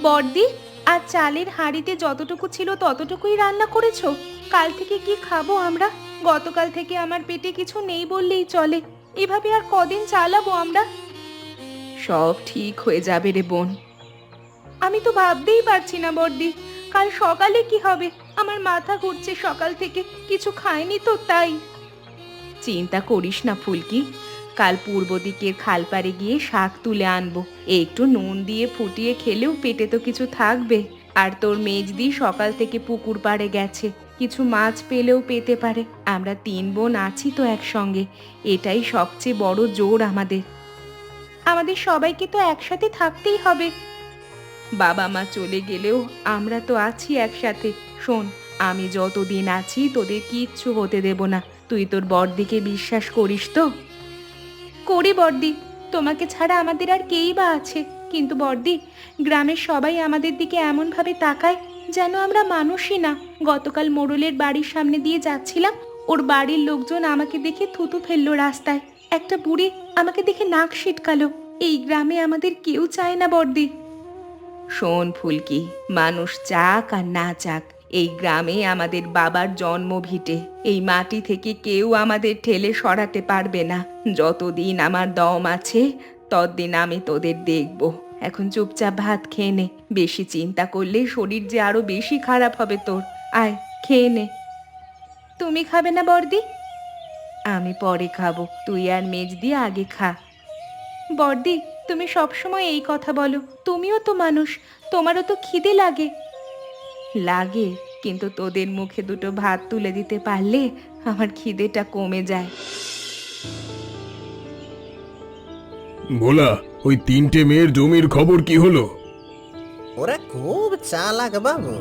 বড়দি, আর চালের হাঁড়িতে যতটুকু ছিল ততটুকুই রান্না করেছো? কাল থেকে কি খাবো আমরা? গতকাল থেকে আমার পেটে কিছু নেই বললেই চলে। এভাবে আর কদিন চালাবো আমরা? সব ঠিক হয়ে যাবে রে বোন। আমি তো ভাবতেই পারছি না বড়দি, কাল সকালে কি হবে? আমার মাথা ঘুরছে সকাল থেকে, কিছু খাইনি তো তাই। চিন্তা করিস না ফুলকি, কাল পূর্ব দিকের খাল পাড়ে গিয়ে শাক তুলে আনবো। একটু নুন দিয়ে ফুটিয়ে খেলেও পেটে তো কিছু থাকবে। আর তোর মেজদি সকাল থেকে পুকুর পাড়ে গেছে, কিছু মাছ পেলেও পেতে পারে। আমরা তিন বোন আছি তো একসঙ্গে, এটাই সবচেয়ে বড় জোর আমাদের। আমাদের সবাইকে তো একসাথে থাকতেই হবে। বাবা মা চলে গেলেও আমরা তো আছি একসাথে। শোন, আমি যতদিন আছি তোদের কিচ্ছু হতে দেব না। তুই তোর বড়দিকে বিশ্বাস করিস তো? করি বড়দি, তোমাকে ছাড়া আমাদের আর কেই বা আছে। কিন্তু বড়দি, গ্রামের সবাই আমাদের দিকে এমনভাবে তাকায় যেন আমরা মানুষই না। গতকাল মোড়লের বাড়ির সামনে দিয়ে যাচ্ছিলাম, ওর বাড়ির লোকজন আমাকে দেখে থুতু ফেললো রাস্তায়। একটা বুড়ি আমাকে দেখে নাক সিটকালো। এই গ্রামে আমাদের কেউ চায় না বড়দি। শোন ফুলকি, মানুষ চাক আর না চাক, এই গ্রামে আমাদের বাবার জন্ম ভিটে। এই মাটি থেকে কেউ আমাদের ঠেলে সরাতে পারবে না। যতদিন আমার দম আছে ততদিন আমি তোদের দেখব। এখন চুপচাপ ভাত খেয়ে নে, বেশি চিন্তা করলে শরীর যে আরো বেশি খারাপ হবে তোর। আয়, খেয়ে নে। তুমি খাবে না বড়দি? আমি পরে খাবো, তুই আর মেজদি আগে খা। বড়দি, তুমি সবসময় এই কথা বলো, তুমিও তো মানুষ, তোমারও তো খিদে লাগে। লাগে, কিন্তু তোদের মুখে দুটো ভাত তুলে দিতে পারলে আমার খিদেটা কমে যায়। ভোলা, ওই তিনটে মেয়ের জমির খবর কি হলো? ওরা খুব চালাক বাবু।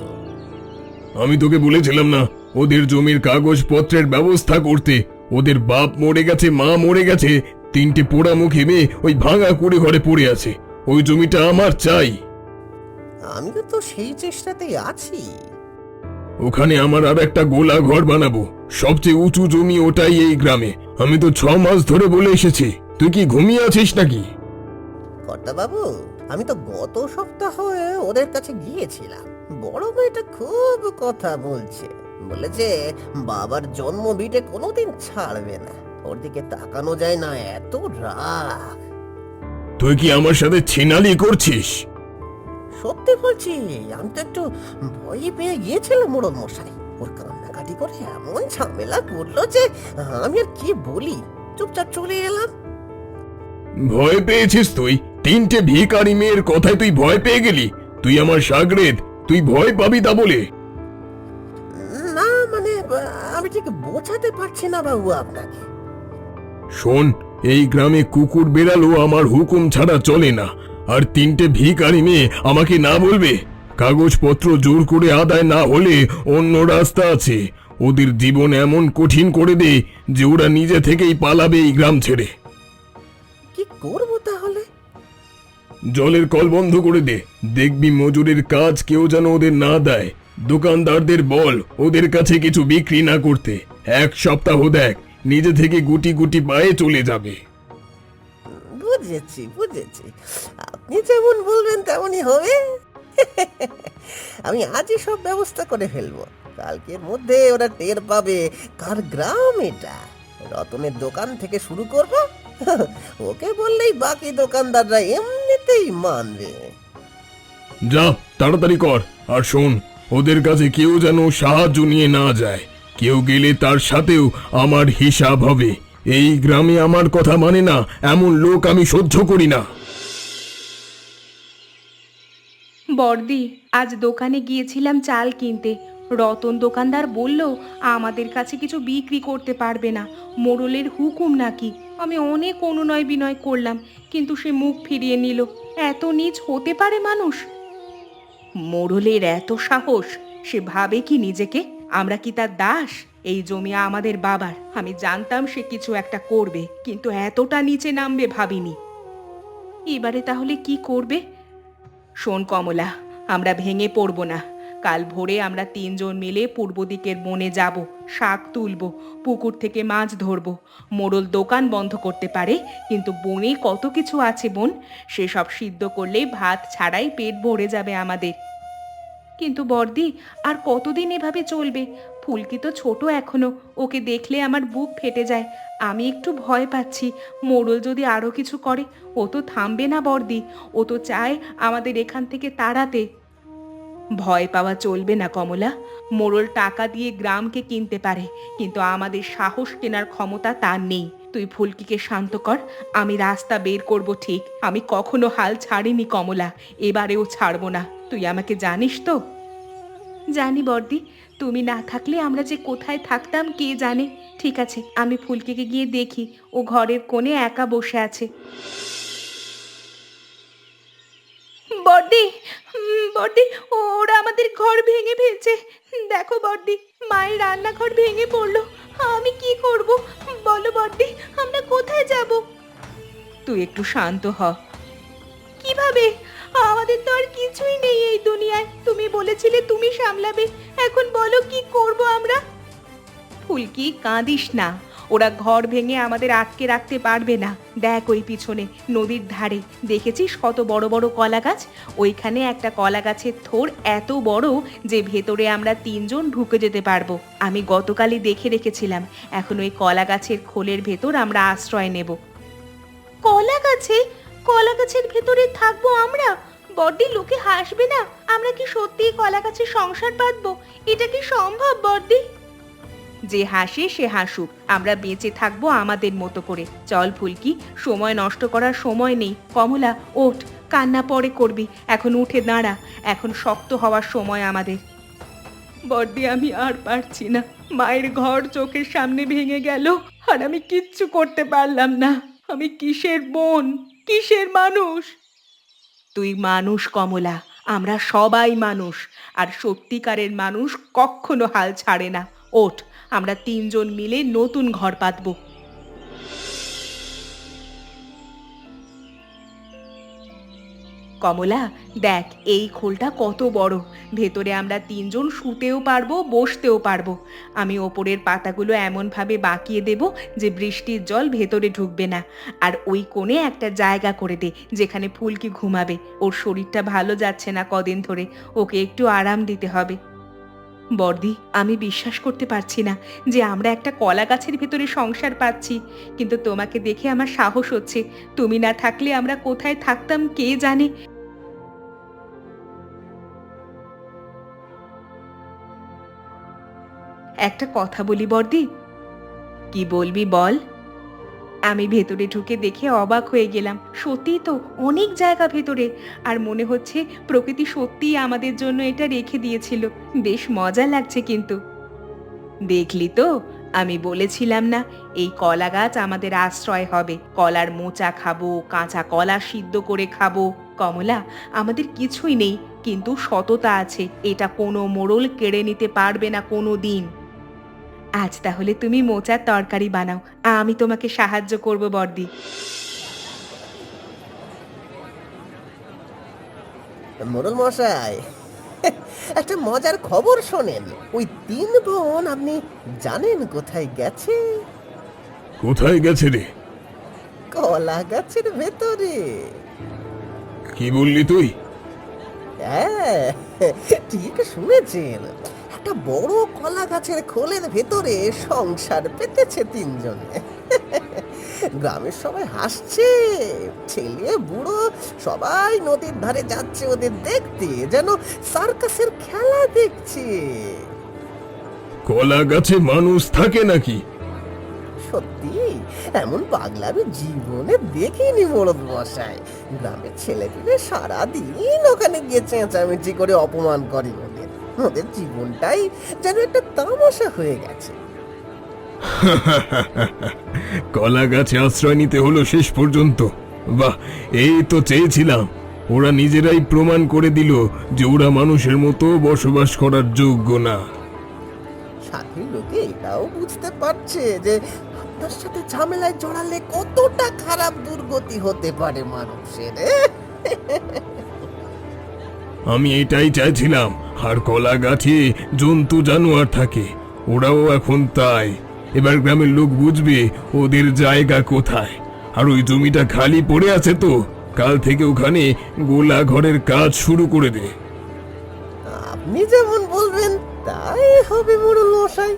আমি তোকে বলেছিলাম না ওদের জমির কাগজপত্রের ব্যবস্থা করতে? ওদের বাপ মরে গেছে, মা মরে গেছে, তিনটে পোড়া মুখে মেয়ে ওই ভাঙা কুড়ে ঘরে পড়ে আছে। ওই জমিটা আমার চাই। আমিও তো সেই চেষ্টাতেই আছি। ওখানে আমার আর একটা গোলা ঘর বানাবো, সবচেয়ে উঁচু জমি ওটাই এই গ্রামে। আমি তো 6 মাস ধরে বলে এসেছি, তুই কি ঘুমিয়ে আছিস নাকি? কর্তা বাবু, আমি তো গত সপ্তাহ ওদের কাছে গিয়েছিলাম। বড় মেয়েটা খুব কথা বলছে, বলেছে বাবার জন্ম ভিটে কোনোদিন ছাড়বে না। ওর দিকে তাকানো যায় না, এত রাগ। তুই কি আমার সাথে ছিনালি করছিস? সত্যি বলছি, আমি তো একটু ভয় পেয়ে গিয়েছিলাম মোড়ল মশাই। ওর কান্নাকাটি করে এমন ঝামেলা করলো যে আমি আর কি বলি, চুপচাপ চলে এলাম। ভয় পেয়েছিস তুই? তিনটে ভিখারি মেয়ের কথায় তুই ভয় পেয়ে গেলি? তুই আমার শাগরেদ, তুই ভয় পাবি তা বলে? না মানে, আমি ঠিক বোঝাতে পারছি না বাবু আপনাকে। শোন, এই গ্রামে কুকুর বেড়ালও আমার হুকুম ছাড়া চলে না। আর তিনটে ভিখারি মেয়ে আমাকে না বলবে? কাগজপত্র জোর করে আদায় না হলে অন্য রাস্তা আছে। ওদের জীবন এমন কঠিন করে দে যে ওরা নিজে থেকেই পালাবে এই গ্রাম ছেড়ে। কি করবো তাহলে? জলের কল বন্ধ করে দে, দেখবি মজুরের কাজ কেউ যেন ওদের না দেয়। দোকানদারদের বল ওদের কাছে কিছু বিক্রি না করতে। 1 সপ্তাহ দেখ, নিজে থেকে গুটি গুটি পায়ে চলে যাবে। বুঝেছি বুঝেছি, আপনি যেমন বলবেন তেমনই হবে। আমি আজই সব ব্যবস্থা করে ফেলবো। কালকের মধ্যে ওরা টের পাবে কার গ্রাম এটা। রতনের দোকান থেকে শুরু করব, ওকে বললেই বাকি দোকানদাররা এমনিতেই মানবে। যা, তাড়াতাড়ি কর। আর শোন, ওদের কাছে কেউ যেন সাহায্য নিয়ে না যায়। কেউ গেলে তার সাথেও আমার হিসাব হবে। এই গ্রামে আমার কথা মানে না এমন লোক আমি সহ্য করি না। বড়দি, আজ দোকানে গিয়েছিলাম চাল কিনতে। রতন দোকানদার বলল আমাদের কাছে কিছু বিক্রি করতে পারবে না, মোড়লের হুকুম নাকি। আমি অনেক অনুনয় বিনয় করলাম, কিন্তু সে মুখ ফিরিয়ে নিল। এত নীচ হতে পারে মানুষ? মোড়লের এত সাহস! সে ভাবে কি নিজেকে? আমরা কি তার দাস? এই জমি আমাদের বাবার। আমি জানতাম সে কিছু একটা করবে, কিন্তু এতটা নিচে নামবে ভাবিনি। এবারে তাহলে কি করবে? শোন কমলা, আমরা ভেঙে পড়ব না। কাল ভোরে আমরা তিনজন মিলে পূর্ব দিকের বনে যাব, শাক তুলবো, পুকুর থেকে মাছ ধরবো। মোড়ল দোকান বন্ধ করতে পারে, কিন্তু বনে কত কিছু আছে বোন, সেসব সিদ্ধ করলেই ভাত ছাড়াই পেট ভরে যাবে আমাদের। কিন্তু বর্দি, আর কতদিন এভাবে চলবে? ফুলকি তো ছোট এখনো, ওকে দেখলে আমার বুক ফেটে যায়। আমি একটু ভয় পাচ্ছি, মোড়ল যদি আরো কিছু করে। ও তো থামবে না বর্দি, ও তো চায় আমাদের এখান থেকে তাড়াতে। ভয় পাওয়া চলবে না কমলা। মোড়ল টাকা দিয়ে গ্রামকে কিনতে পারে, কিন্তু আমাদের সাহস কেনার ক্ষমতা তার নেই। তুই ফুলকিকে শান্ত কর, আমি রাস্তা বের করব ঠিক। আমি কখনো হাল ছাড়িনি কমলা, এবারেও ছাড়বো না। তুই আমাকে জানিস তো? জানি বর্দি, তুমি না থাকলে আমরা যে কোথায় থাকতাম কে জানে। ঠিক আছে, আমি ফুলকিকে গিয়ে দেখি, ও ঘরের কোণে একা বসে আছে। বর্দি, বর্দি, ওরা আমাদের ঘর ভেঙে ফেলছে। দেখো বর্দি, মায়ের রান্নাঘর ভেঙে পড়লো। আমি কি করব বলো বর্দি, আমরা কোথায় যাব? তুই একটু শান্ত হ। কিভাবে? আমাদের তো আর কিছুই নেই এই দুনিয়ায়। তুমি বলেছিলে তুমি সামলাবে, এখন বলো কি করব আমরা? ফুলকি, কাঁদিস না। ওরা ঘর ভেঙে আমাদের আটকে রাখতে পারবে না। দেখ ওই পিছনে নদীর ধারে দেখেছিস কত বড় বড় কলা গাছ? ওইখানে একটা কলা গাছের থোর এত বড় যে ভেতরে আমরা তিনজন ঢুকে যেতে পারবো। আমি গতকালই দেখে রেখেছিলাম। এখন ওই কলা গাছের খোলের ভেতর আমরা আশ্রয় নেব। কলা গাছে? কলা গাছের ভেতরে থাকবো আমরা? বর্দি, লোকে হাসবে না? আমরা কি সত্যিই কলা গাছের সংসার বাঁধবো? এটা কি সম্ভব বর্দি? যে হাসে সে হাসুক, আমরা বেঁচে থাকবো আমাদের মতো করে। চল ফুলকি, সময় নষ্ট করার সময় নেই। কমলা, ওঠ, কান্না পরে করবি, এখন উঠে দাঁড়া। এখন শক্ত হওয়ার সময় আমাদের। বর্দি, আমি আর পারছি না। মায়ের ঘর চোখের সামনে ভেঙে গেল, আর আমি কিচ্ছু করতে পারলাম না। আমি কিসের বোন, কিসের মানুষ? তুই মানুষ কমলা, আমরা সবাই মানুষ। আর সত্যিকারের মানুষ কখনো হাল ছাড়ে না। ওঠ, আমরা তিনজন মিলে নতুন ঘর পাতবো। কমলা, দেখ এই খোলটা কত বড়। ভেতরে আমরা তিনজন শুতেও পারবো, বসতেও পারবো। আমি ওপরের পাতাগুলো এমনভাবে বাঁকিয়ে দেব যে বৃষ্টির জল ভেতরে ঢুকবে না। আর ওই কোণে একটা জায়গা করে দে যেখানে ফুলকি ঘুমাবে। ওর শরীরটা ভালো যাচ্ছে না কদিন ধরে, ওকে একটু আরাম দিতে হবে। বর্দি, আমি বিশ্বাস করতে পারছি না যে আমরা একটা কলা গাছের ভেতরে সংসার পাচ্ছি, কিন্তু তোমাকে দেখে আমার সাহস হচ্ছে। তুমি না থাকলে আমরা কোথায় থাকতাম কে জানে। একটা কথা বলি বর্দি। কি বলবি বল। আমি ভেতরে ঢুকে দেখে অবাক হয়ে গেলাম। সত্যিই তো অনেক জায়গা ভেতরে, আর মনে হচ্ছে প্রকৃতি সত্যিই আমাদের জন্য এটা রেখে দিয়েছিল। বেশ মজা লাগছে কিন্তু। দেখলি তো, আমি বলেছিলাম না এই কলা গাছ আমাদের আশ্রয় হবে। কলার মোচা খাবো, কাঁচা কলা সিদ্ধ করে খাবো। কমলা, আমাদের কিছুই নেই, কিন্তু সততা আছে। এটা কোনো মোড়ল কেড়ে নিতে পারবে না কোনো দিন। আজ তাহলে তুমি মোচার তরকারি বানাও, আমি তোমাকে সাহায্য করব বর্দি। মোড়ল মশাই, একটা মজার খবর শোনেন। ওই তিন বোন আপনি জানেন কোথায় গেছে? কোথায় গেছে রে? কলা গাছের ভেতরে। কি বললি তুই? হ্যাঁ, ঠিক শুনেছেন। একটা বড় কলা গাছের খোলের ভেতরে সংসার পেতেছে তিনজনে। গ্রামের সবাই হাসছে, ছেলে বুড়ো সবাই নদীর ধারে যাচ্ছে ওদের দেখতে, যেন সার্কাসের খেলা দেখছে। কলা গাছে মানুষ থাকে নাকি? সত্যি, এমন পাগলামি জীবনে দেখিনি মোড়ল মশাই। গ্রামের ছেলেপিলে সারাদিন ওখানে গিয়ে চেঁচামেচি করে অপমান করে ওদের। ওদের জীবনটাই যেন একটা তামাশা হয়ে গেছে। কলা গাছে আশ্রয় নিতে হলো শেষ পর্যন্ত। বাহ, এই তো চেয়েছিলাম। ওরা নিজেরাই প্রমাণ করে দিল যে ওরা মানুষের মতো বসবাস করার যোগ্য না। সাথে লোকে এটাও বুঝতে পারছে যে আপনার সাথে ঝামেলায় জড়ালে কতটা খারাপ দুর্গতি হতে পারে মানুষের। আমি এটাই চাইছিলাম। আর কলা গাছে জন্তু জানোয়ার থাকে, ওরাও এখন তাই। এবার গ্রামের লোক বুঝবে ওদের জায়গা কোথায়। আর ওই জমিটা খালি পড়ে আছে তো, কাল থেকে ওখানে গোলা ঘরের কাজ শুরু করে দে। আপনি যেমন বলবেন তাই হবে মোড়ল মশাই।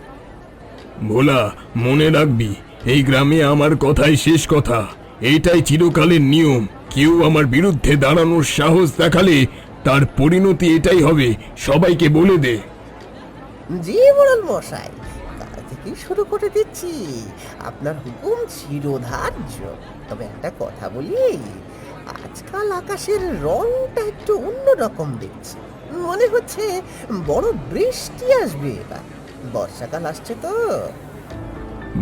ভোলা, মনে রাখবি, এই গ্রামে আমার কথাই শেষ কথা। এইটাই চিরকালের নিয়ম। কেউ আমার বিরুদ্ধে দাঁড়ানোর সাহস দেখালে তার পরিণতি এটাই হবে, সবাইকে বলে দে। জি মোড়ল মশাই, কাল থেকে শুরু করে দিচ্ছি। আপনার হুকুম চিরধার্য। তবে একটা কথা বলি, আজকাল আকাশের রংটা একটু অন্যরকম দেখছি। মনে হচ্ছে বড় বৃষ্টি আসবে এবার। বর্ষাকাল আসছে তো।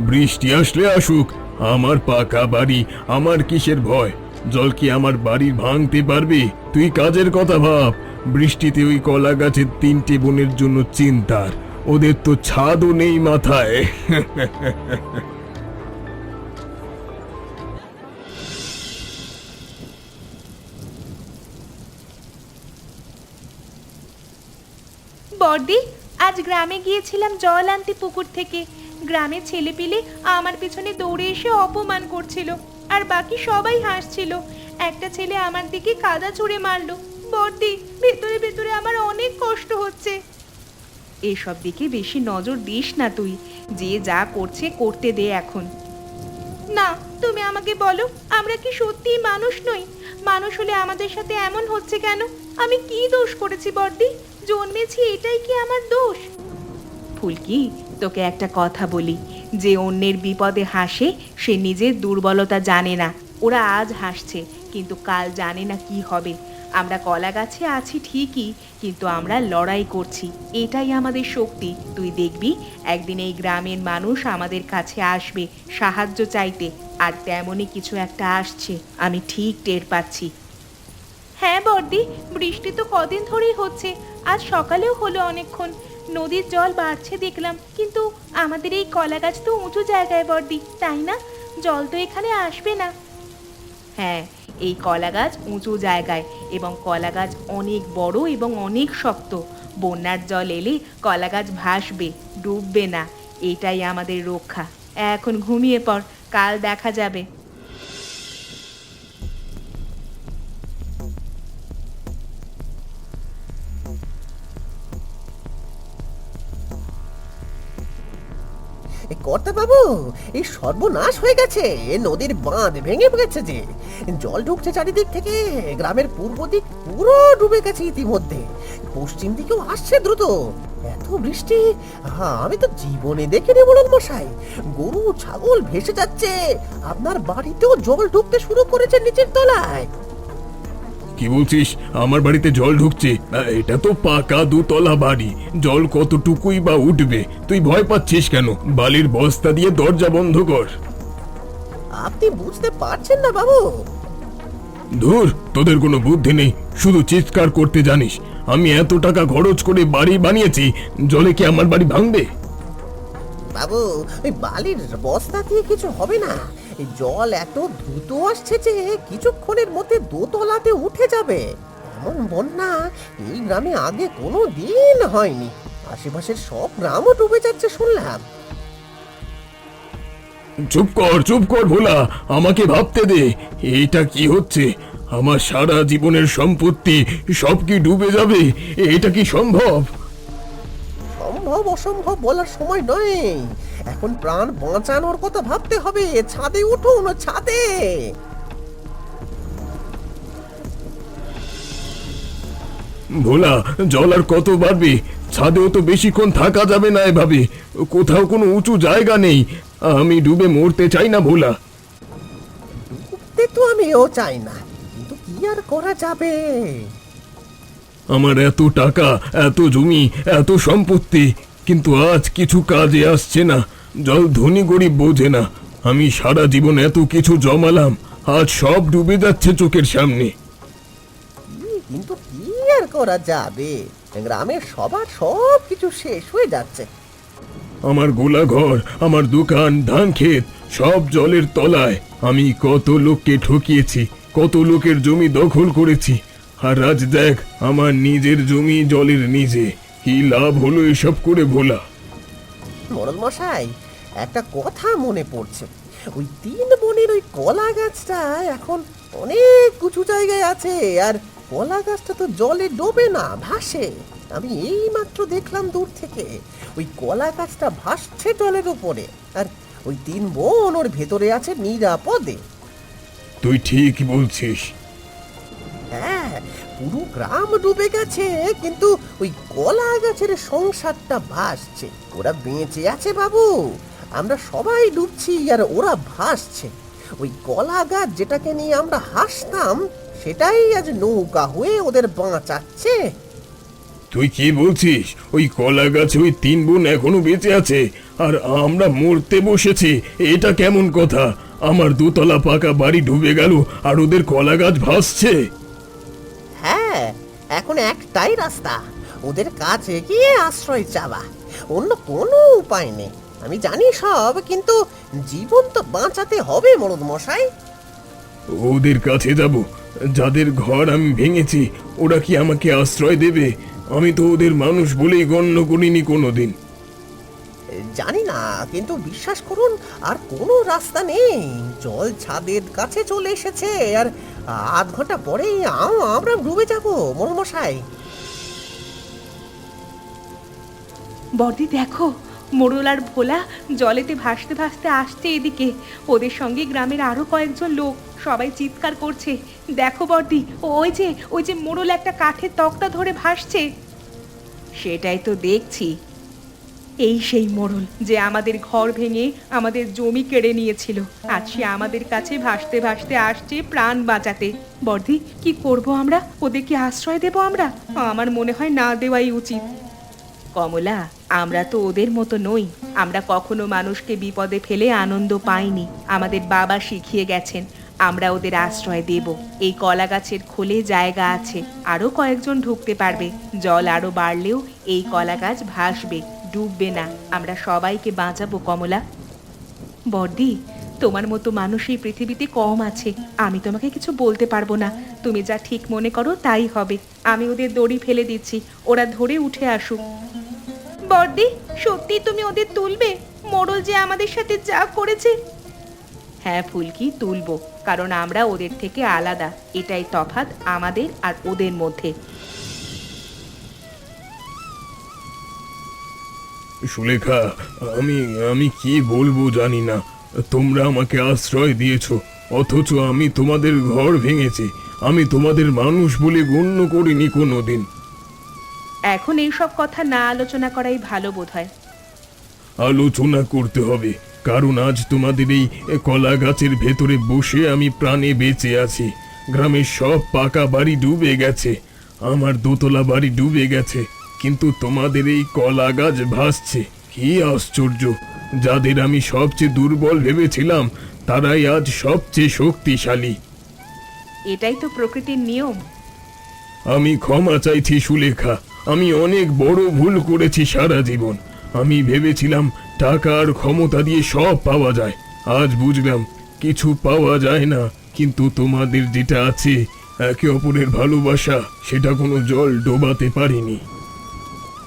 বৃষ্টি আসলে আসুক, আমার পাকা বাড়ি, আমার কিসের ভয়? জল কি আমার বাড়ি ভাঙতে পারবে? তুই কাজের কথা ভাব। বৃষ্টিতে ওই কলা গাছের 3টে বোনের জন্য চিন্তার, ওদের তো ছাদও নেই মাথায়। বর্দি, আজ গ্রামে গিয়েছিলাম জল আনতে পুকুর থেকে। গ্রামের ছেলেপিলে আমার পিছনে দৌড়ে এসে অপমান করছিল, আর বাকি সবাই হাসছিল। একটা ছেলে আমার দিকে কাদা ছুঁড়ে মারলো। বর্দি, ভেতরে ভেতরে আমার অনেক কষ্ট হচ্ছে। এসব দিকে বেশি নজর দিস না তুই, যে যা করছে করতে দে এখন। না, তুমি আমাকে বলো, আমরা কি সত্যিই মানুষ নই? মানুষ হলে আমাদের সাথে এমন হচ্ছে কেন? আমি কি দোষ করেছি বর্দি? জন্মেছি এটাই কি আমার দোষ? ফুলকি, তোকে একটা কথা বলি, যে অন্যের বিপদে হাসে সে নিজের দুর্বলতা জানে না। ওরা আজ হাসছে, কিন্তু কাল জানে না কি হবে। আমরা কলা গাছে আছি ঠিকই, কিন্তু আমরা লড়াই করছি, এটাই আমাদের শক্তি। তুই দেখবি একদিন এই গ্রামের মানুষ আমাদের কাছে আসবে সাহায্য চাইতে, আর তেমনই কিছু একটা আসছে, আমি ঠিক টের পাচ্ছি। হ্যাঁ বর্দি, বৃষ্টি তো কদিন ধরেই হচ্ছে, আজ সকালেও হলো অনেকক্ষণ। নদীর জল বাড়ছে দেখলাম, কিন্তু আমাদের এই কলা গাছ তো উঁচু জায়গায় বর্দি, তাই না? জল তো এখানে আসবে না। হ্যাঁ, এই কলা গাছ উঁচু জায়গায়, এবং কলা গাছ অনেক বড় এবং অনেক শক্ত। বন্যার জল এলে কলা গাছ ভাসবে, ডুববে না। এটাই আমাদের রক্ষা। এখন ঘুমিয়ে পড়, কাল দেখা যাবে। কর্তা বাবু, এই সর্বনাশ হয়ে গেছে। নদীর বাঁধ ভেঙে গেছে যে, জল ঢুকছে চারিদিক থেকে। গ্রামের পূর্ব দিক পুরো ডুবে গেছে ইতিমধ্যে, পশ্চিম দিকেও আসছে দ্রুত। এত বৃষ্টি আমি তো জীবনে দেখিনি মোড়ল মশাই। গরু ছাগল ভেসে যাচ্ছে, আপনার বাড়িতেও জল ঢুকতে শুরু করেছে নিচের তলায়। কি বলছিস? আমার বাড়িতে জল ঢুকছে? এটা তো পাকা 2তলা বাড়ি, জল কতটুকুই বা উঠবে? তুই ভয় পাচ্ছিস কেন? বালির বস্তা দিয়ে দরজা বন্ধ কর। আপনি বুঝতে পারছেন না বাবু? ধুর, তোদের কোনো বুদ্ধি নেই, শুধু চিৎকার করতে জানিস। আমি এত টাকা খরচ করে বাড়ি বানিয়েছি, জলে কি আমার বাড়ি ভাঙবে? বাবু, ওই বালির বস্তা দিয়ে কিছু হবে না। এই জল এত দ্রুত আসছে যে কিছুক্ষণের মধ্যে 2তলাতে উঠে যাবে। এমন বন্যা এই গ্রামে আগে কোনো দিন হয়নি। আশেপাশের সব গ্রামও ডুবে যাচ্ছে শুনলাম। চুপ কর ভোলা, আমাকে ভাবতে দে। এটা কি হচ্ছে? আমার সারা জীবনের সম্পত্তি সব কি ডুবে যাবে? এটা কি সম্ভব? সম্ভব অসম্ভব বলার সময় নয়, এখন প্রাণ বাঁচানোর কথা ভাবতে হবে। ছাদে উঠুন, ছাদে। ভোলা, জল আর কত বাড়বে? ছাদেও তো বেশিক্ষণ থাকা যাবে না এভাবে। কোথাও কোনো উঁচু জায়গা নেই। আমি ডুবে মরতে চাই না ভোলা। ডুবতে তো আমিও চাই না, কিন্তু কি আর করা যাবে? আমার এত টাকা, এত জমি, এত সম্পত্তি, কিন্তু আজ কিছু কাজে আসছে না। জল ধনী গরিব বোঝে না। আমি সারা জীবন এত কিছু জমালাম, আজ সব ডুবে যাচ্ছে চোখের সামনে। কিন্তু কি আর করা যাবে? গ্রামের সবার সব কিছু শেষ হয়ে যাচ্ছে। আমার গোলাঘর, আমার দোকান, ধান ক্ষেত সব জলের তলায়। আমি কত লোককে ঠকিয়েছি, কত লোকের জমি দখল করেছি, আর আজ দেখ আমার নিজের জমি জলের নিচে, কি লাভ হলো এসব করে ভোলা? মোড়ল মশাই, একটা কথা মনে পড়ছে। ওই 3 বোনের ওই কলা গাছটা এখন অনেক উঁচু জায়গায় আছে, আর কলা গাছটা তো জলে ডোবে না, ভাসে। আমি এই মাত্র দেখলাম দূর থেকে ওই কলা গাছটা ভাসছে জলের উপরে, আর ওই 3 বোন ওর ভেতরে আছে নিরাপদে। তুই ঠিক বলছিস। হ্যাঁ, পুরো গ্রাম ডুবে গেছে, কিন্তু ওই কলা গাছের সংসারটা ভাসছে। ওরা বেঁচে আছে বাবু, আমরা সবাই ডুবছি আর ওরা ভাসছে। ওই কলা গাছ যেটাকে নিয়ে আমরা হাসতাম, সেটাই আজ নৌকা হয়ে ওদের বাঁচাচ্ছে। তুই কি বলছিস? ওই কলা গাছে ওই 3 বোন এখনো বেঁচে আছে, আর আমরা মরতে বসেছি? এটা কেমন কথা? আমার 2 তলা পাকা বাড়ি ডুবে গেল আর ওদের কলা গাছ ভাসছে। হ্যাঁ, এখন একটাই রাস্তা, ওদের কাছে গিয়ে আশ্রয় চাওয়া। অন্য কোনো উপায় নেই। আমি জানি সব, কিন্তু জীবন তো বাঁচাতে হবে মোড়ল মশাই। ওদের কাছে যাব? যাদের ঘর আমি ভেঙেছি ওরা কি আমাকে আশ্রয় দেবে? আমি তো ওদের মানুষ বলেই গণ্য করিনি কোনোদিন। জানি না, কিন্তু বিশ্বাস করুন আর কোনো রাস্তা নেই। জল ছাদের কাছে চলে এসেছে, আর আধ ঘন্টা পরেই আমরা ডুবে যাব মোড়ল মশাই। বর্দি দেখো, মোড়ল আর ভোলা জলেতে ভাসতে ভাসতে আসছে এদিকে। ওদের সঙ্গে গ্রামের আরো কয়েকজন লোক, সবাই চিৎকার করছে। দেখো বর্দি, ওই যে মোড়ল একটা কাঠের তক্তা ধরে ভাসছে। সেটাই তো দেখছি। এই সেই মোড়ল যে আমাদের ঘর ভেঙে আমাদের জমি কেড়ে নিয়েছিল। আজ সে আমাদের কাছে ভাসতে ভাসতে আসছে প্রাণ বাঁচাতে। বর্দি, কি করব আমরা? ওদেরকে আশ্রয় দেব আমরা? আমার মনে হয় না দেওয়াই উচিত। কমলা, আমরা তো ওদের মতো নই। আমরা কখনো মানুষকে বিপদে ফেলে আনন্দ পাইনি। আমাদের বাবা শিখিয়ে গেছেন, আমরা ওদের আশ্রয় দেব। এই কলা গাছের খোলে জায়গা আছে, আরো কয়েকজন ঢুকতে পারবে। জল আরো বাড়লেও এই কলা গাছ ভাসবে, ডুববে না। আমরা সবাইকে বাঁচাবো কমলা। বর্দি, তোমার মতো মানুষ এই পৃথিবীতে কম আছে। আমি তোমাকে কিছু বলতে পারবো না। তুমি যা ঠিক মনে করো তাই হবে। আমি ওদের দড়ি ফেলে দিচ্ছি, ওরা ধরে উঠে আসুক। বর্দি, সত্যি তুমি ওদের তুলবে? মোড়ল যে আমাদের সাথে যা করেছে। হ্যাঁ ফুলকি, তুলবো, কারণ আমরা ওদের থেকে আলাদা। এটাই তফাৎ আমাদের আর ওদের মধ্যে। সুলেখা, আমি আমি কি বলবো জানি না। তোমরা আমাকে আশ্রয় দিয়েছো, অথচ আমি তোমাদের ঘর ভেঙেছি। আমি তোমাদের মানুষ বলে গণ্য করিনি কোনোদিন। এখন এইসব কথা না আলোচনা করাই ভালো বোধহয়। আলোচনা করতে হবে, কারণ আজ তোমাদের এই কলা গাছের ভেতরে বসে আমি প্রাণে বেঁচে আছি। গ্রামের সব পাকা বাড়ি ডুবে গেছে, আমার 2 তলা বাড়ি ডুবে গেছে, কিন্তু তোমাদের এই কলা গাছ ভাসছে। কি আশ্চর্য! যাদের আমি সবচেয়ে দুর্বল ভেবেছিলাম তারাই আজ সবচেয়ে শক্তিশালী। এটাই তো প্রকৃতির নিয়ম। আমি ক্ষমা চাইছি সুলেখা, আমি অনেক বড় ভুল করেছি সারা জীবন। আমি ভেবেছিলাম টাকা আর ক্ষমতা দিয়ে সব পাওয়া যায়। আজ বুঝলাম কিছু পাওয়া যায় না, কিন্তু তোমাদের যেটা আছে, একে অপরের ভালোবাসা, সেটা কোনো জল ডোবাতে পারিনি।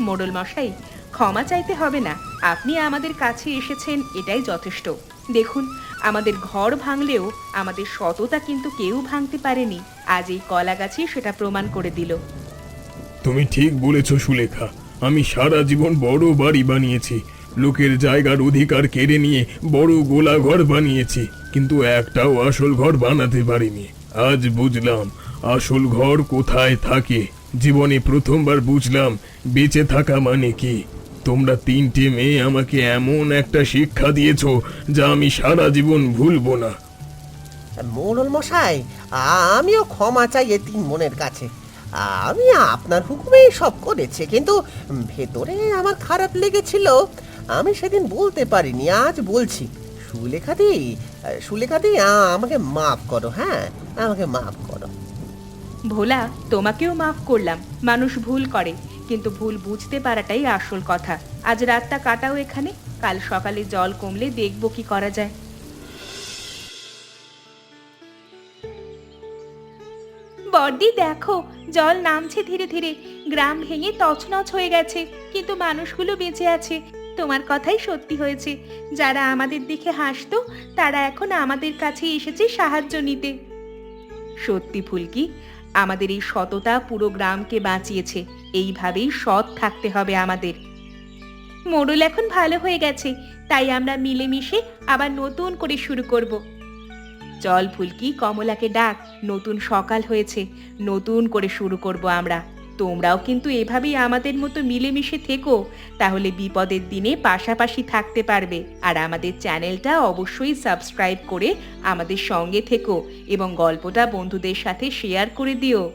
মোড়ল মশাই, ক্ষমা চাইতে হবে না। আপনি আমাদের কাছে এসেছেন, এটাই যথেষ্ট। দেখুন, আমাদের ঘর ভাঙলেও আমাদের সততা কিন্তু কেউ ভাঙতে পারেনি। আজ এই কলা গাছই সেটা প্রমাণ করে দিল। তুমি ঠিক বলেছ সুলেখা, আমি সারা জীবন বড় বাড়ি বানিয়েছি, লোকের জায়গার অধিকার কেড়ে নিয়ে বড় গোলা ঘর বানিয়েছি, কিন্তু একটাও আসল ঘর বানাতে পারিনি। আজ বুঝলাম আসল ঘর কোথায় থাকে। জীবনে প্রথমবার বুঝলাম বেঁচে থাকা মানে কি। তোমরা 3টে মেয়ে আমাকে এমন একটা শিক্ষা দিয়েছো যা আমি সারা জীবন ভুলবো না। মোড়ল মশাই, আমিও ক্ষমা চাই এই 3 বোনের কাছে। আমি আপনার হুকুমেই সব করেছি, কিন্তু ভেতরে আমার খারাপ লেগেছিল। আমি সেদিন বলতে পারিনি, আজ বলছি। সুলেখাদি, আমাকে মাফ করো। হ্যাঁ, আমাকে মাফ করো। ভোলা, তোমাকেও মাফ করলাম। মানুষ ভুল করে, কিন্তু ভুল বুঝতে পারাটাই আসল কথা। আজ রাতটা কাটাও এখানে, কাল সকালে জল কমলে দেখবো কি করা যায়। বর্দি দেখো, জল নামছে ধীরে ধীরে, গ্রাম ভেঙে তছনছ হয়ে গেছে, কিন্তু মানুষগুলো বেঁচে আছে। তোমার কথাই সত্যি হয়েছে, যারা আমাদের দেখে হাসতো তারা এখন আমাদের কাছে এসেছে সাহায্য নিতে। সত্যি ফুলকি, আমাদের এই সততা পুরো গ্রামকে বাঁচিয়েছে। এইভাবেই সৎ থাকতে হবে আমাদের। মোড়ল এখন ভালো হয়ে গেছে, তাই আমরা মিলেমিশে আবার নতুন করে শুরু করব। চল ফুলকি, কমলাকে ডাক, নতুন সকাল হয়েছে, নতুন করে শুরু করব আমরা। তোমরাও কিন্তু এভাবেই আমাদের মতো মিলেমিশে থেকো, তাহলে বিপদের দিনে পাশাপাশি থাকতে পারবে। আর আমাদের চ্যানেলটা অবশ্যই সাবস্ক্রাইব করে আমাদের সঙ্গে থেকো এবং গল্পটা বন্ধুদের সাথে শেয়ার করে দিও।